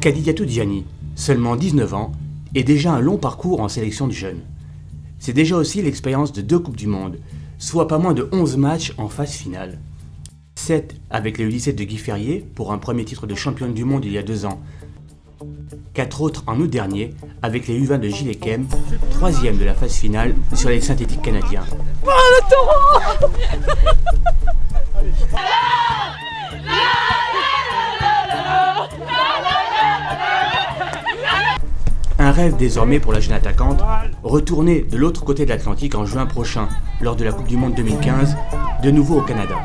Kadidiatou Diani, seulement 19 ans, et déjà un long parcours en sélection de jeunes. C'est déjà aussi l'expérience de 2 Coupes du Monde, soit pas moins de 11 matchs en phase finale. 7 avec les U17 de Guy Ferrier pour un premier titre de championne du monde il y a 2 ans. 4 autres en août dernier avec les U20 de Gilles Ekem, 3e de la phase finale sur les synthétiques canadiens. Oh le taureau! Un rêve désormais pour la jeune attaquante, retourner de l'autre côté de l'Atlantique en juin prochain, lors de la Coupe du Monde 2015, de nouveau au Canada.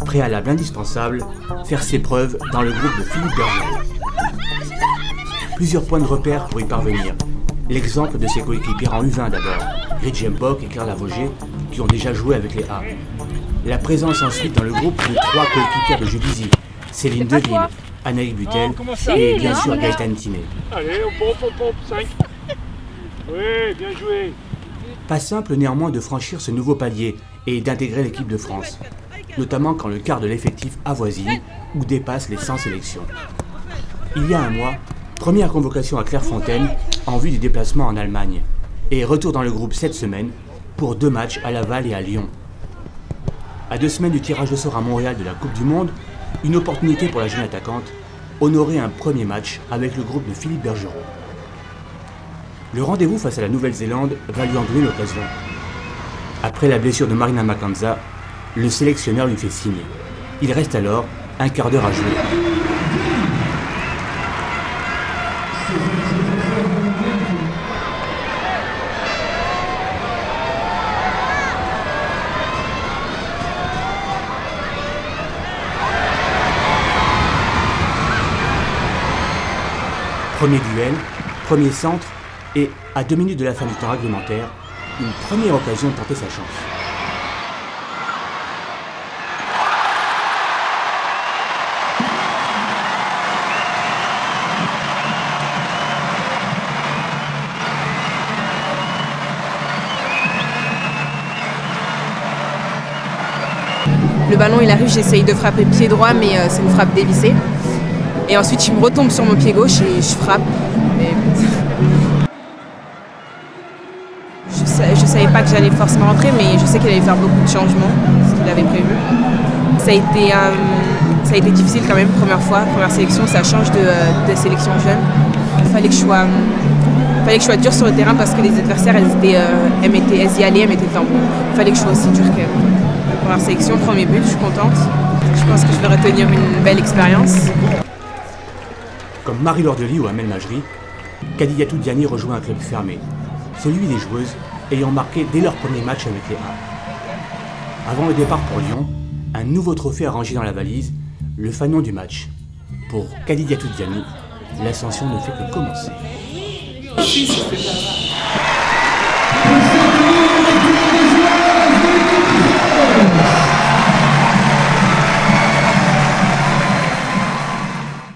Préalable indispensable, faire ses preuves dans le groupe de Philippe Bergeron. Plusieurs points de repère pour y parvenir. L'exemple de ses coéquipiers en U20 d'abord, Gretchen Bock et Claire Lavogé, qui ont déjà joué avec les A. La présence ensuite dans le groupe de 3 coéquipières de Juvisy, Céline Deville, Anaïs Butel et bien sûr Gaëtan Tiné. Allez, on pompe, 5. Oui, bien joué. Pas simple néanmoins de franchir ce nouveau palier et d'intégrer l'équipe de France, notamment quand le quart de l'effectif avoisine ou dépasse les 100 sélections. Il y a un mois, première convocation à Clairefontaine en vue du déplacement en Allemagne, et retour dans le groupe cette semaine pour 2 matchs à Laval et à Lyon. À 2 semaines du tirage au sort à Montréal de la Coupe du Monde, une opportunité pour la jeune attaquante, honorer un premier match avec le groupe de Philippe Bergeron. Le rendez-vous face à la Nouvelle-Zélande va lui en donner l'occasion. Après la blessure de Marina Makanza, le sélectionneur lui fait signe. Il reste alors un quart d'heure à jouer. Premier duel, premier centre, et à 2 minutes de la fin du temps réglementaire, une première occasion de tenter sa chance. Le ballon il arrive, j'essaye de frapper pied droit mais c'est une frappe dévissée. Et ensuite je me retombe sur mon pied gauche et je frappe. Mais... Je savais pas que j'allais forcément rentrer, mais je sais qu'il allait faire beaucoup de changements, ce qu'il avait prévu. Ça a été difficile quand même, première sélection, ça change de sélection jeune. Il fallait que je sois dure sur le terrain parce que les adversaires, elles y allaient, elles mettaient le temps. Il fallait que je sois aussi dure que la première sélection, premier but, je suis contente. Je pense que je vais retenir une belle expérience. Comme Marie-Laure Delis ou Amel Majri, Kadidiatou Diani rejoint un club fermé, celui des joueuses ayant marqué dès leur premier match avec les A. Avant le départ pour Lyon, un nouveau trophée à ranger dans la valise, le fanon du match. Pour Kadidiatou Diani, l'ascension ne fait que commencer.